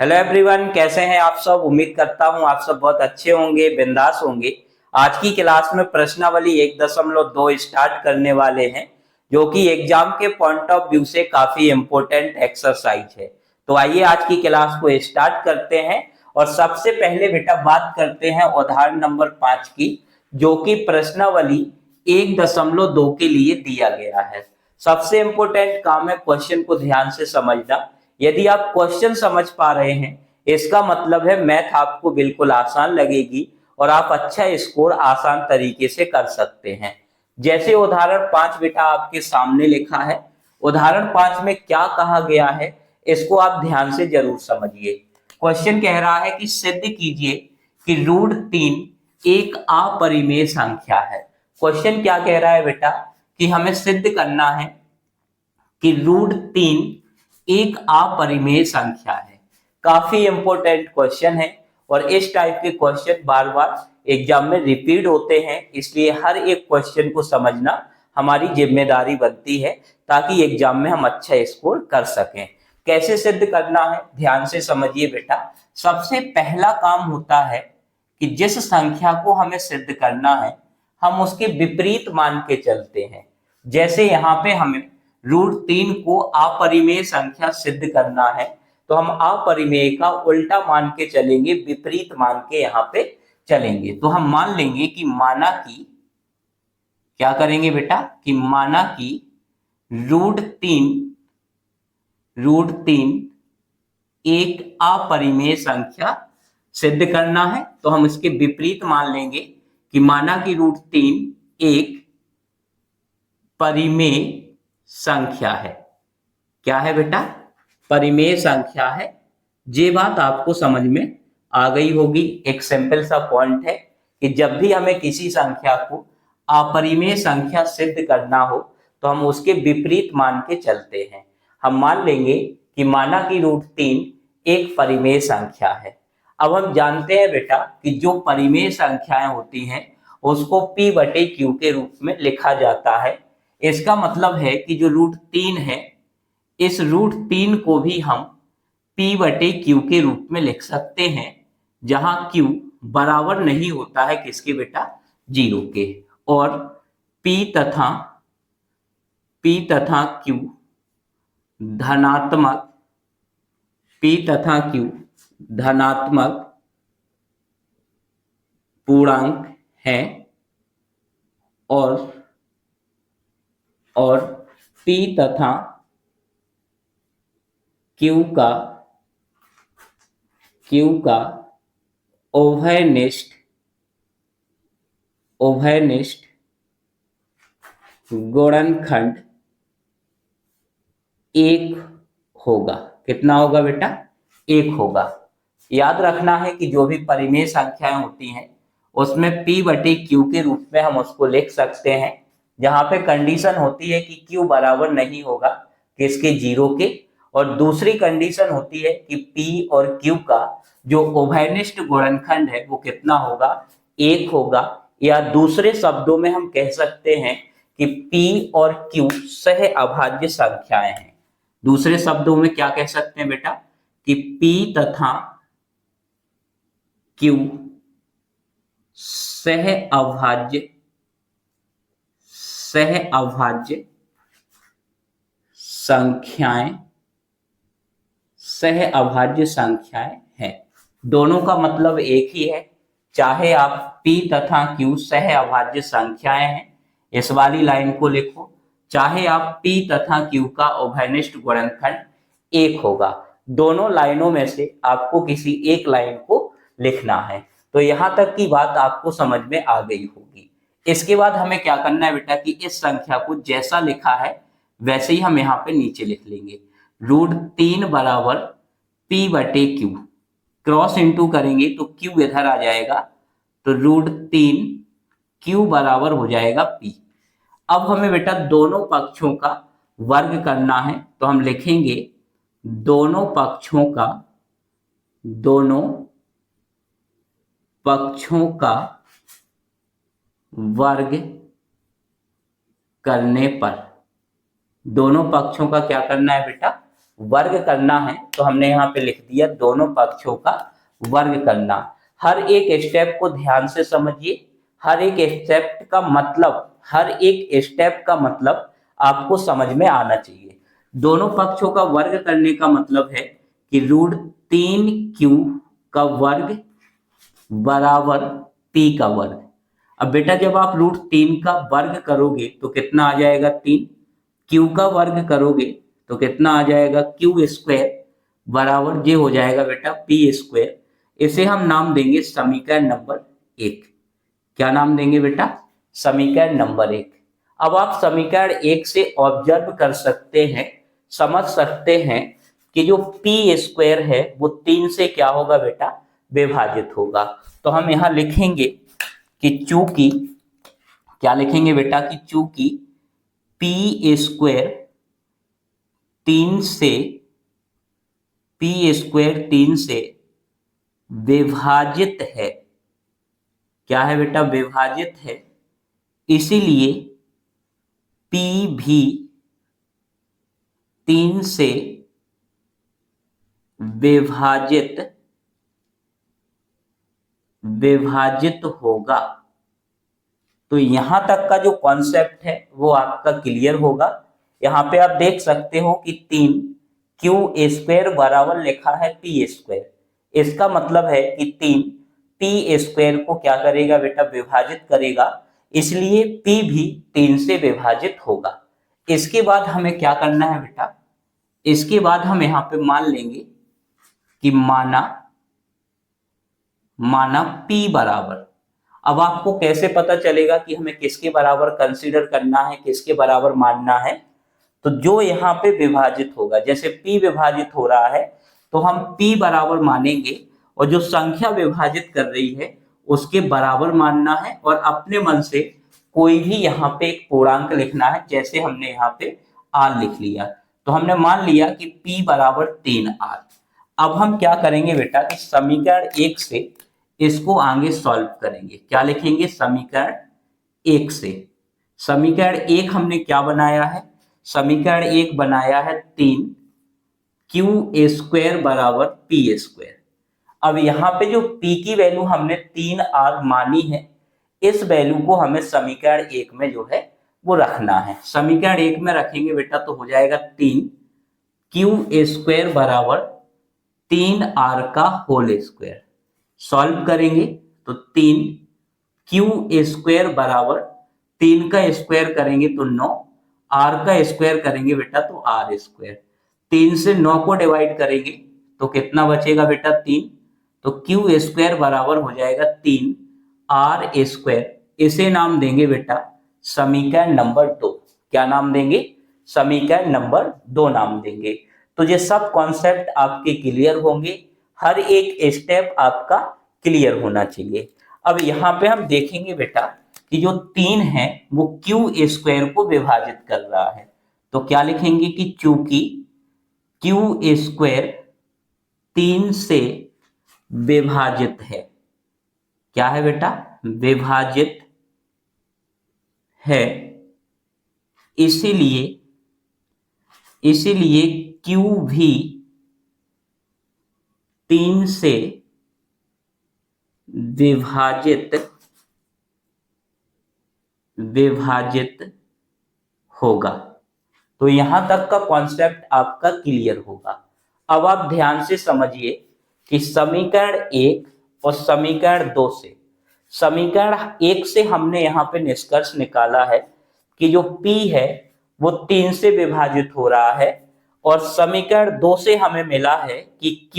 Hello everyone, कैसे हैं आप सब। उम्मीद करता हूं आप सब बहुत अच्छे होंगे, बिंदास होंगे। आज की क्लास में प्रश्नावली 1.2 स्टार्ट करने वाले हैं, जो कि एग्जाम के पॉइंट ऑफ व्यू से काफी इंपॉर्टेंट एक्सरसाइज है। तो आइए आज की क्लास को स्टार्ट करते हैं। और सबसे पहले बेटा बात करते हैं उदाहरण नंबर 5 की, जो कि प्रश्नावली 1.2 के लिए दिया गया है। सबसे इंपॉर्टेंट काम है क्वेश्चन को ध्यान से समझना। यदि आप क्वेश्चन समझ पा रहे हैं, इसका मतलब है मैथ आपको बिल्कुल आसान लगेगी और आप अच्छा स्कोर आसान तरीके से कर सकते हैं। जैसे उदाहरण 5 बेटा आपके सामने लिखा है। उदाहरण 5 में क्या कहा गया है, इसको आप ध्यान से जरूर समझिए। क्वेश्चन कह रहा है कि सिद्ध कीजिए कि √3 एक अपरिमेय संख्या है। क्वेश्चन क्या कह रहा है बेटा, कि हमें सिद्ध करना है कि √3 एक अपरिमेय संख्या है। काफी इंपॉर्टेंट क्वेश्चन है और इस टाइप के क्वेश्चन बार बार एग्जाम में रिपीट होते हैं, इसलिए हर एक क्वेश्चन को समझना हमारी जिम्मेदारी बनती है, ताकि एग्जाम में हम अच्छा स्कोर कर सकें। कैसे सिद्ध करना है, ध्यान से समझिए बेटा। सबसे पहला काम होता है कि जिस संख्या को हमें सिद्ध करना है, हम उसके विपरीत मान के चलते हैं। जैसे यहाँ पे हमें √3 को अपरिमेय संख्या सिद्ध करना है, तो हम अपरिमेय का उल्टा मान के चलेंगे, विपरीत मान के यहाँ पे चलेंगे। तो हम मान लेंगे कि माना कि, क्या करेंगे बेटा, कि माना कि √3 एक अपरिमेय संख्या सिद्ध करना है, तो हम इसके विपरीत मान लेंगे कि माना कि √3 एक परिमेय संख्या है। क्या है बेटा, परिमेय संख्या है। ये बात आपको समझ में आ गई होगी। एक सिंपल सा पॉइंट है कि जब भी हमें किसी संख्या को अपरिमेय संख्या सिद्ध करना हो, तो हम उसके विपरीत मान के चलते हैं। हम मान लेंगे कि माना कि √3 एक परिमेय संख्या है। अब हम जानते हैं बेटा कि जो परिमेय संख्याएं होती हैं, उसको P/Q के रूप में लिखा जाता है। इसका मतलब है कि जो √3 है, इस √3 को भी हम P/Q के रूप में लिख सकते हैं, जहां Q बराबर नहीं होता है किसके बेटा, 0 के। और P तथा Q धनात्मक पूर्णांक है, और P तथा Q का उभयनिष्ठ गुणनखंड 1 होगा। कितना होगा बेटा, 1 होगा। याद रखना है कि जो भी परिमेय संख्याएं होती हैं, उसमें P/Q के रूप में हम उसको लिख सकते हैं, जहां पे कंडीशन होती है कि Q बराबर नहीं होगा किसके, 0 के। और दूसरी कंडीशन होती है कि P और Q का जो उभयनिष्ठ गुणनखंड है वो कितना होगा, 1 होगा। या दूसरे शब्दों में हम कह सकते हैं कि P और Q सह अभाज्य संख्याएं हैं। दूसरे शब्दों में क्या कह सकते हैं बेटा, कि P तथा Q सह अभाज्य संख्याएं हैं। दोनों का मतलब एक ही है। चाहे आप P तथा Q सह अभाज्य संख्याएं हैं, इस वाली लाइन को लिखो, चाहे आप P तथा Q का उभयनिष्ठ गुणनखंड 1 होगा। दोनों लाइनों में से आपको किसी एक लाइन को लिखना है। तो यहां तक की बात आपको समझ में आ गई होगी। इसके बाद हमें क्या करना है बेटा, कि इस संख्या को जैसा लिखा है वैसे ही हम यहाँ पे नीचे लिख लेंगे। √3 बराबर P/Q, क्रॉस इंटू करेंगे तो Q इधर आ जाएगा, तो √3 Q बराबर हो जाएगा P। अब हमें बेटा दोनों पक्षों का वर्ग करना है, तो हम लिखेंगे दोनों पक्षों का वर्ग करने पर, दोनों पक्षों का क्या करना है बेटा, वर्ग करना है तो हमने यहाँ पे लिख दिया दोनों पक्षों का वर्ग करना। हर एक स्टेप को ध्यान से समझिए, हर एक स्टेप का मतलब, हर एक स्टेप का मतलब आपको समझ में आना चाहिए। दोनों पक्षों का वर्ग करने का मतलब है कि √3q का वर्ग बराबर p का वर्ग। अब बेटा जब आप √3 का वर्ग करोगे तो कितना आ जाएगा 3, q का वर्ग करोगे तो कितना आ जाएगा q स्क्वायर बराबर ये हो जाएगा बेटा p स्क्वायर। इसे हम नाम देंगे समीकरण नंबर 1। क्या नाम देंगे बेटा? समीकरण नंबर 1। अब आप समीकरण 1 से ऑब्जर्व कर सकते हैं, समझ सकते हैं कि जो p स्क्वायर है वो 3 से क्या होगा बेटा? विभाजित होगा। तो हम यहां लिखेंगे कि चूंकि, क्या लिखेंगे बेटा? कि चूंकि p स्क्वायर 3 से, p स्क्वायर 3 से विभाजित है, क्या है बेटा? विभाजित है, इसीलिए p भी 3 से विभाजित होगा। तो यहां तक का जो कॉन्सेप्ट है वो आपका क्लियर होगा। यहां पे आप देख सकते हो कि 3 q स्क्वायर बराबर लिखा है p स्क्वायर। इसका मतलब है कि 3 p स्क्वायर को क्या करेगा बेटा? विभाजित करेगा, इसलिए p भी 3 से विभाजित होगा। इसके बाद हमें क्या करना है बेटा? इसके बाद हम यहाँ पे मान लेंगे कि माना p बराबर। अब आपको कैसे पता चलेगा कि हमें किसके बराबर कंसीडर करना है, किसके बराबर मानना है? तो जो यहाँ पे विभाजित होगा, जैसे p विभाजित हो रहा है तो हम p बराबर मानेंगे, और जो संख्या विभाजित कर रही है उसके बराबर मानना है, और अपने मन से कोई भी यहाँ पे एक पूर्णांक लिखना है। जैसे हमने यहाँ पे r लिख लिया, तो हमने मान लिया कि p बराबर 3r। अब हम क्या करेंगे बेटा? कि समीकरण 1 से इसको आगे सॉल्व करेंगे। क्या लिखेंगे? समीकरण 1 से। समीकरण 1 हमने क्या बनाया है? समीकरण 1 बनाया है 3q स्क्वायर बराबर p स्क्वायर। अब यहाँ पे जो p की वैल्यू हमने 3r मानी है, इस वैल्यू को हमें समीकरण 1 में जो है वो रखना है। समीकरण 1 में रखेंगे बेटा तो हो जाएगा 3q स्क्वायर बराबर 3r का होल स्क्वायर। सॉल्व करेंगे तो 3q स्क्वायर बराबर 3 का स्क्वायर करेंगे तो 9, r का स्क्वायर करेंगे बेटा तो r स्क्वायर। 3 से 9 को डिवाइड करेंगे तो कितना बचेगा बेटा? 3। तो q स्क्वायर बराबर हो जाएगा 3r स्क्वायर। इसे नाम देंगे बेटा समीकरण नंबर 2। क्या नाम देंगे? समीकरण नंबर 2 नाम देंगे। तो ये सब कॉन्सेप्ट आपके क्लियर होंगे, हर एक स्टेप आपका क्लियर होना चाहिए। अब यहाँ पे हम देखेंगे बेटा कि जो 3 है वो q स्क्वायर को विभाजित कर रहा है। तो क्या लिखेंगे? कि चूंकि q स्क्वायर 3 से विभाजित है, क्या है बेटा? विभाजित है, इसीलिए q भी 3 से विभाजित होगा। तो यहां तक का कॉन्सेप्ट आपका क्लियर होगा। अब आप ध्यान से समझिए कि समीकरण 1 और समीकरण 2 से, समीकरण 1 से हमने यहाँ पे निष्कर्ष निकाला है कि जो p है वो 3 से विभाजित हो रहा है, और समीकरण 2 से हमें मिला है कि q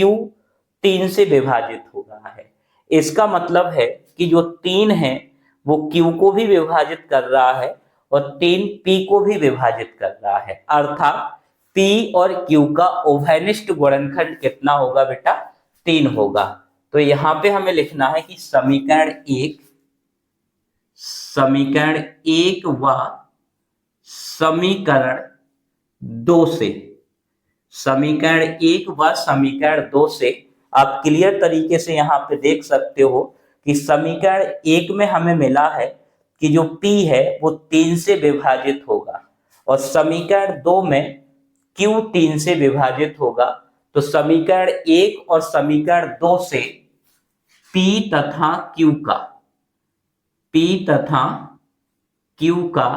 3 से विभाजित हो रहा है। इसका मतलब है कि जो 3 है वो q को भी विभाजित कर रहा है और 3 p को भी विभाजित कर रहा है। अर्थात p और q का उभयनिष्ठ गुणनखंड कितना होगा बेटा? 3 होगा। तो यहाँ पे हमें लिखना है कि समीकरण 1 व समीकरण 2 से, समीकरण 1 व समीकरण 2 से आप क्लियर तरीके से यहाँ पे देख सकते हो कि समीकरण 1 में हमें मिला है कि जो p है वो 3 से विभाजित होगा, और समीकरण 2 में Q 3 से विभाजित होगा, तो समीकरण 1 और समीकरण 2 से P तथा Q का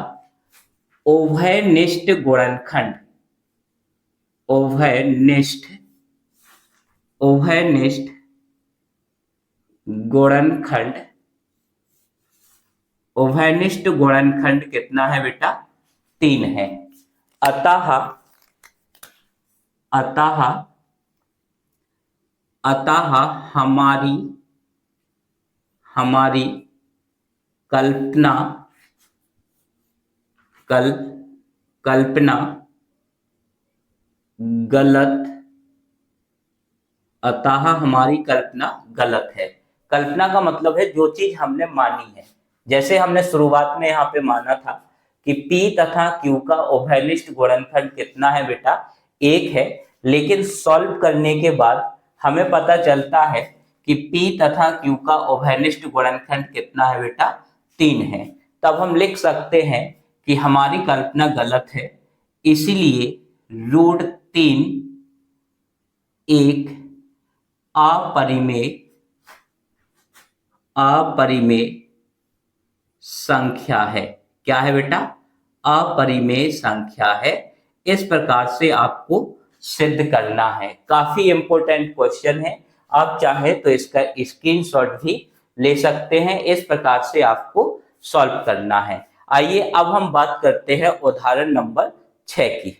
उभयनिष्ठ गुणनखंड कितना है बेटा? 3 है। अतः हमारी कल्पना गलत है। कल्पना का मतलब है जो चीज हमने मानी है। जैसे हमने शुरुआत में यहाँ पे माना था कि P तथा Q का उभयनिष्ठ गुणनखंड कितना है बेटा? 1 है। लेकिन सॉल्व करने के बाद हमें पता चलता है कि P तथा Q का उभयनिष्ठ गुणनखंड कितना है बेटा? 3 है। तब हम लिख सकते हैं कि हमारी कल्पना गलत है, इसीलिए √3 एक अपरिमेय संख्या है। क्या है बेटा? अपरिमेय संख्या है। इस प्रकार से आपको सिद्ध करना है। काफी इंपॉर्टेंट क्वेश्चन है, आप चाहे तो इसका स्क्रीनशॉट भी ले सकते हैं। इस प्रकार से आपको सॉल्व करना है। आइए अब हम बात करते हैं उदाहरण नंबर 6 की।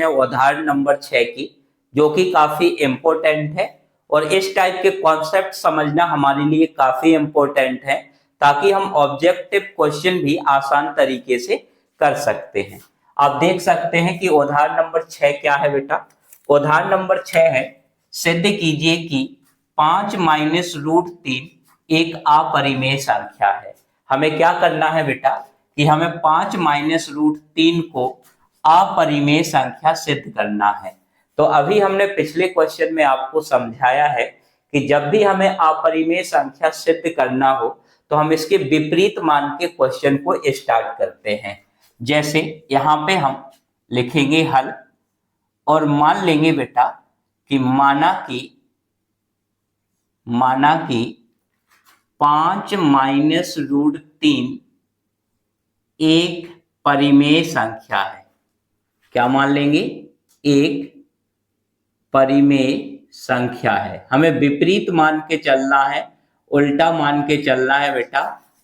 उदाहरण नंबर 6 की, जो कि काफी इंपॉर्टेंट है और इस टाइप के कॉन्सेप्ट समझना हमारे लिए काफी इंपॉर्टेंट है, ताकि हम ऑब्जेक्टिव क्वेश्चन भी आसान तरीके से कर सकते हैं। आप देख सकते हैं कि उदाहरण नंबर 6 क्या है बेटा? उदाहरण नंबर 6 है, सिद्ध कीजिए कि 5 माइनस √3 एक अपरिमेय संख्या है। हमें क्या करना है बेटा कि हमें 5 माइनस √3 को अपरिमेय संख्या सिद्ध करना है। तो अभी हमने पिछले क्वेश्चन में आपको समझाया है कि जब भी हमें अपरिमेय संख्या सिद्ध करना हो तो हम इसके विपरीत मान के क्वेश्चन को स्टार्ट करते हैं। जैसे यहाँ पे हम लिखेंगे हल और मान लेंगे बेटा कि माना कि 5 माइनस √3 एक परिमेय संख्या है। क्या मान लेंगे? एक परिमेय संख्या है। हमें विपरीत मान के चलना है, उल्टा मान के चलना है बेटा।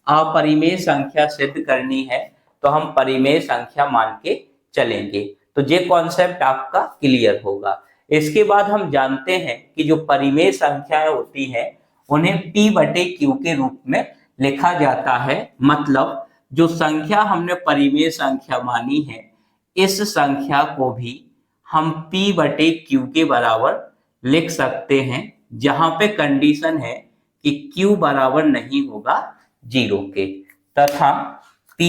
अपरिमेय संख्या सिद्ध करनी है तो हम परिमेय संख्या मान के चलेंगे। तो ये कॉन्सेप्ट आपका क्लियर होगा। इसके बाद हम जानते हैं कि जो परिमेय संख्याएं होती हैं उन्हें P/Q के रूप में लिखा जाता है। मतलब जो संख्या हमने परिमेय संख्या मानी है, इस संख्या को भी हम P/Q के बराबर लिख सकते हैं, जहां पे कंडीशन है कि Q बराबर नहीं होगा 0 के, तथा P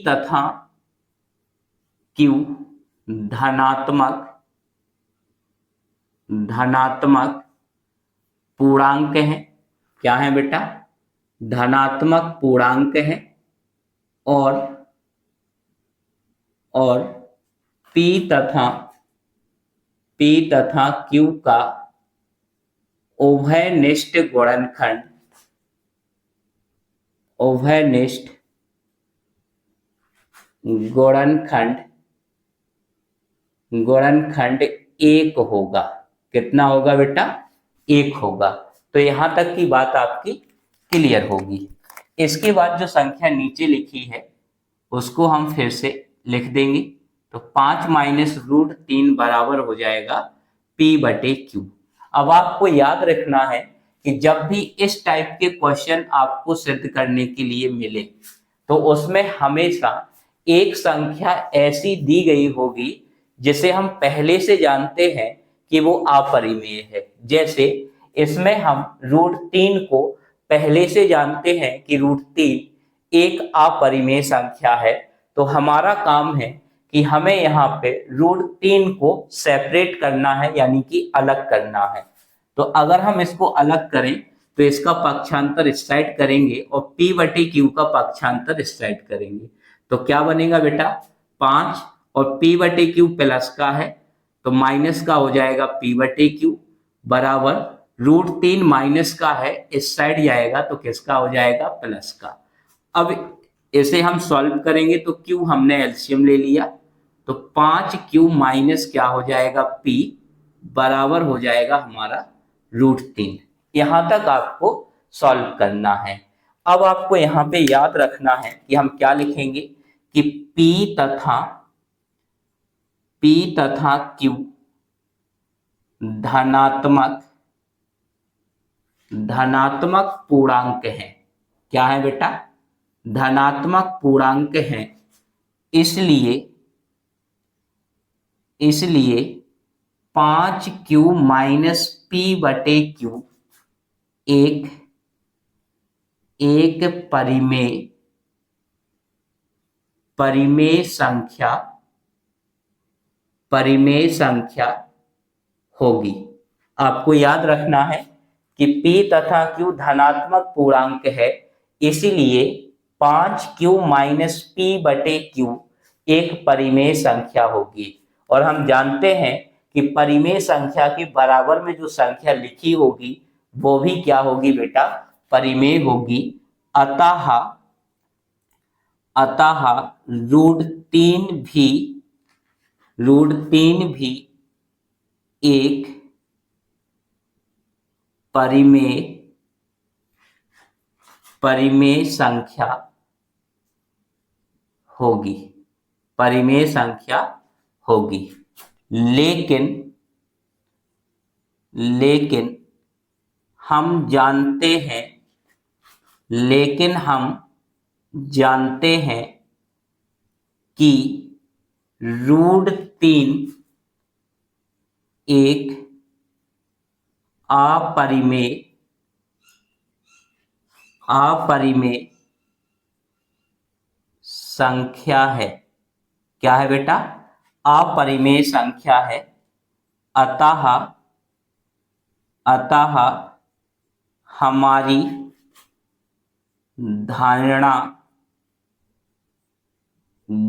तथा Q धनात्मक पूर्णांक है। क्या है बेटा? धनात्मक पूर्णांक है। और P तथा Q का उभयनिष्ठ गुणनखंड 1 होगा। कितना होगा बेटा? 1 होगा। तो यहां तक की बात आपकी क्लियर होगी। इसके बाद जो संख्या नीचे लिखी है उसको हम फिर से लिख देंगे। तो 5 माइनस √3 बराबर हो जाएगा P/Q। अब आपको याद रखना है कि जब भी इस टाइप के क्वेश्चन आपको सिद्ध करने के लिए मिले तो उसमें हमेशा एक संख्या ऐसी दी गई होगी जिसे हम पहले से जानते हैं कि वो अपरिमेय है। जैसे इसमें हम √3 को पहले से जानते हैं कि √3 एक अपरिमेय संख्या है। तो हमारा काम है कि हमें यहाँ पे √3 को सेपरेट करना है, यानी कि अलग करना है। तो अगर हम इसको अलग करें तो इसका पक्षांतर इस साइड करेंगे और P/Q का पक्षांतर इस साइड करेंगे। तो क्या बनेगा बेटा 5, और p बटे क्यू प्लस का है तो माइनस का हो जाएगा p बटे क्यू बराबर √3 माइनस का है, इस साइड जाएगा तो किसका हो जाएगा प्लस का। अब इसे हम सॉल्व करेंगे तो क्यू हमने एलसीएम ले लिया तो 5q माइनस क्या हो जाएगा p बराबर हो जाएगा हमारा √3। यहां तक आपको सॉल्व करना है। अब आपको यहां पे याद रखना है कि हम क्या लिखेंगे कि p तथा q धनात्मक पूर्णांक है। क्या है बेटा धनात्मक पूर्णांक है, इसलिए 5q माइनस p बटे q एक परिमेय संख्या होगी। आपको याद रखना है कि p तथा q धनात्मक पूर्णांक है, इसलिए 5q माइनस p बटे q एक परिमेय संख्या होगी। और हम जानते हैं कि परिमेय संख्या के बराबर में जो संख्या लिखी होगी वो भी क्या होगी बेटा परिमेय होगी। अतः √3 भी एक परिमेय संख्या होगी। लेकिन हम जानते हैं कि √3 एक अपरिमेय संख्या है। क्या है बेटा अपरिमेय संख्या है। अतः हमारी धारणा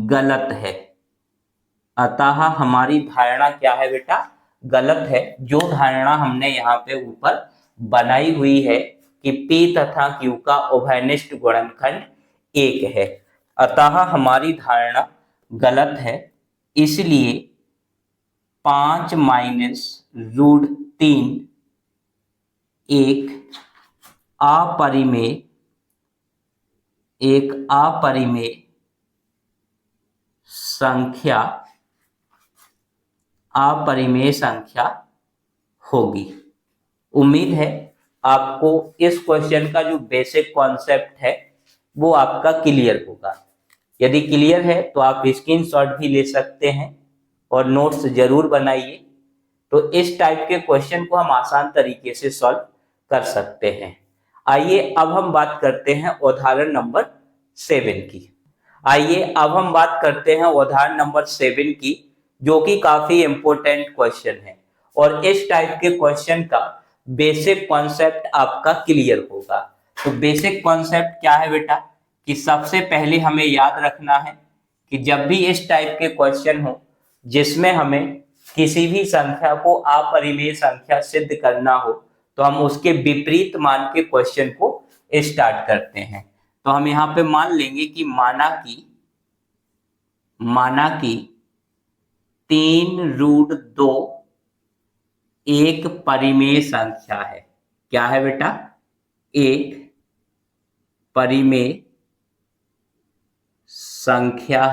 गलत है। अतः हमारी धारणा क्या है बेटा गलत है। जो धारणा हमने यहाँ पे ऊपर बनाई हुई है कि p तथा q का उभयनिष्ठ गुणनखंड 1 है, अतः हमारी धारणा गलत है। इसलिए 5 माइनस √3 एक अपरिमेय संख्या होगी। उम्मीद है आपको इस क्वेश्चन का जो बेसिक कॉन्सेप्ट है वो आपका क्लियर होगा। यदि क्लियर है तो आप स्क्रीनशॉट भी ले सकते हैं और नोट्स जरूर बनाइए। तो इस टाइप के क्वेश्चन को हम आसान तरीके से सॉल्व कर सकते हैं। आइए अब हम बात करते हैं उदाहरण नंबर 7 की। उदाहरण नंबर 7 की, जो कि काफी इंपॉर्टेंट क्वेश्चन है और इस टाइप के क्वेश्चन का बेसिक कॉन्सेप्ट आपका क्लियर होगा। तो बेसिक कॉन्सेप्ट क्या है बेटा कि सबसे पहले हमें याद रखना है कि जब भी इस टाइप के क्वेश्चन हो जिसमें हमें किसी भी संख्या को अपरिमेय संख्या सिद्ध करना हो तो हम उसके विपरीत मान के क्वेश्चन को स्टार्ट करते हैं। तो हम यहाँ पे मान लेंगे कि माना कि 3√2 एक परिमेय संख्या है। क्या है बेटा एक परिमेय संख्या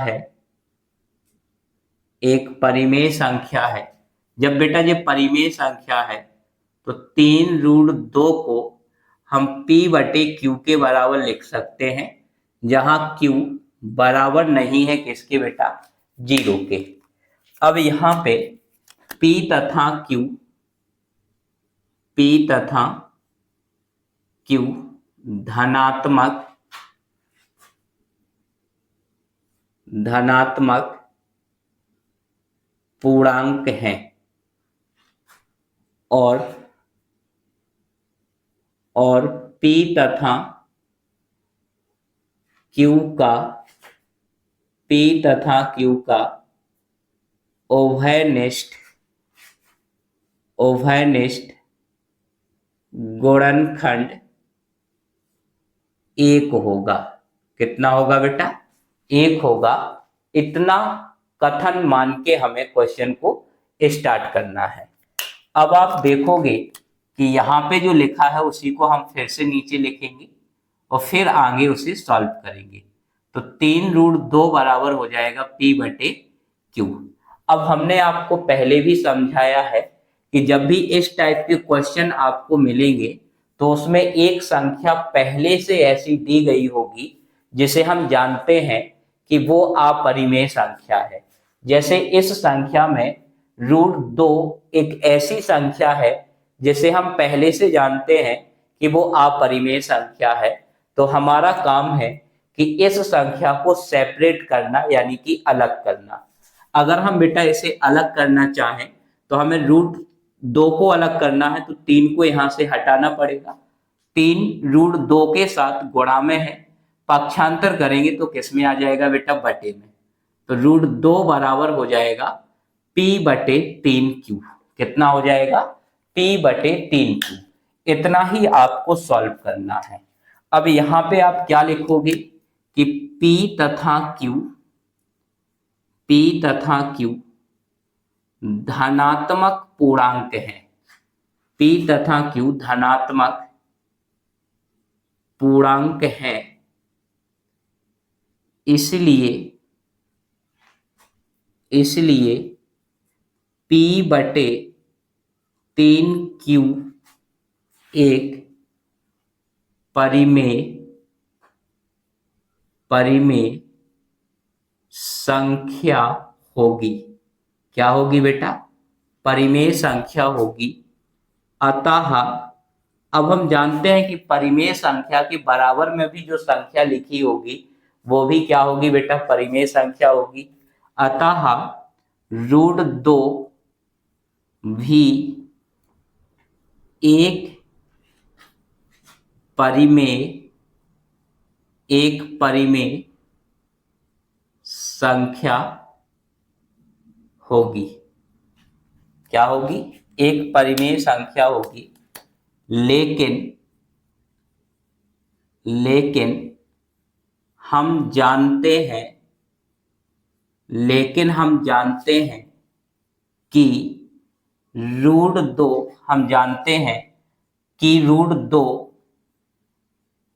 है। जब बेटा ये परिमेय संख्या है तो 3√2 को हम p बटे q के बराबर लिख सकते हैं, जहां q बराबर नहीं है किसके बेटा 0 के। अब यहाँ पे p तथा q धनात्मक पूर्णांक हैं और p तथा q का P तथा Q का ओभयनिष्ठ गुणनखंड एक होगा। कितना होगा बेटा? एक होगा। इतना कथन मान के हमें क्वेश्चन को स्टार्ट करना है। अब आप देखोगे कि यहाँ पे जो लिखा है उसी को हम फिर से नीचे लिखेंगे और फिर आगे उसे सॉल्व करेंगे। तो 3√2 बराबर हो जाएगा P/Q। अब हमने आपको पहले भी समझाया है कि जब भी इस टाइप के क्वेश्चन आपको मिलेंगे तो उसमें एक संख्या पहले से ऐसी दी गई होगी जिसे हम जानते हैं कि वो अपरिमेय संख्या है। जैसे इस संख्या में √2 एक ऐसी संख्या है जिसे हम पहले से जानते हैं कि वो अपरिमेय संख्या है। तो हमारा काम है कि इस संख्या को सेपरेट करना, यानी कि अलग करना। अगर हम बेटा इसे अलग करना चाहें तो हमें √2 को अलग करना है, तो 3 को यहां से हटाना पड़ेगा। 3 √2 के साथ गुणा में है, पक्षांतर करेंगे तो किस में आ जाएगा बेटा? बटे में। तो √2 बराबर हो जाएगा P/3Q। कितना हो जाएगा? P/3Q। इतना ही आपको सॉल्व करना है। अब यहां पे आप क्या लिखोगे कि P तथा Q धनात्मक पूर्णांक है। P तथा Q धनात्मक पूर्णांक है, इसलिए P/3Q एक परिमेय संख्या होगी। क्या होगी बेटा? परिमेय संख्या होगी। अतः अब हम जानते हैं कि परिमेय संख्या के बराबर में भी जो संख्या लिखी होगी वो भी क्या होगी बेटा? परिमेय संख्या होगी। अतः √2 भी एक परिमेय संख्या होगी। क्या होगी? एक परिमेय संख्या होगी। लेकिन हम जानते हैं कि √2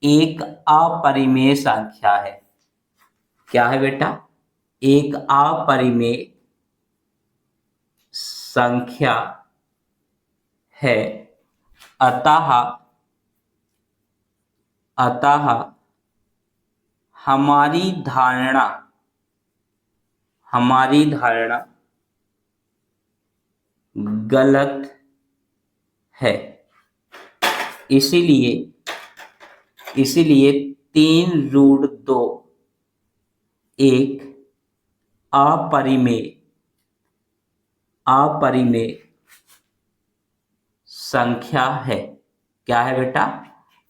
एक अपरिमेय संख्या है। क्या है बेटा? एक अपरिमेय संख्या है। अतः हमारी धारणा गलत है। इसीलिए 3√2 एक अपरिमेय संख्या है। क्या है बेटा?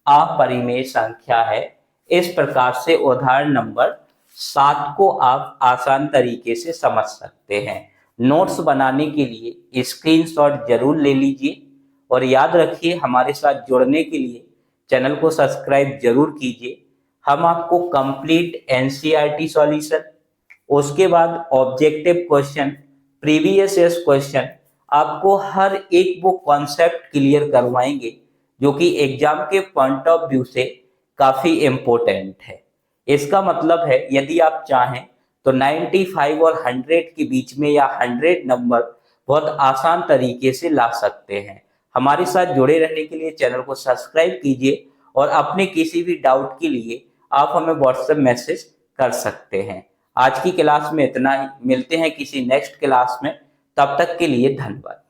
अपरिमेय संख्या है। इस प्रकार से उदाहरण नंबर 7 को आप आसान तरीके से समझ सकते हैं। नोट्स बनाने के लिए स्क्रीनशॉट जरूर ले लीजिए और याद रखिए, हमारे साथ जुड़ने के लिए चैनल को सब्सक्राइब जरूर कीजिए। हम आपको कंप्लीट एनसीईआरटी सॉल्यूशन, उसके बाद objective question, previous year question, आपको हर एक वो कॉन्सेप्ट क्लियर करवाएंगे जो कि एग्जाम के पॉइंट ऑफ व्यू से काफी इंपॉर्टेंट है। इसका मतलब है यदि आप चाहें तो 95 और 100 के बीच में या 100 नंबर बहुत आसान तरीके से ला सकते हैं। हमारे साथ जुड़े रहने के लिए चैनल को सब्सक्राइब कीजिए और अपने किसी भी डाउट के लिए आप हमें व्हाट्सएप मैसेज कर सकते हैं। आज की क्लास में इतना ही। मिलते हैं किसी नेक्स्ट क्लास में। तब तक के लिए धन्यवाद।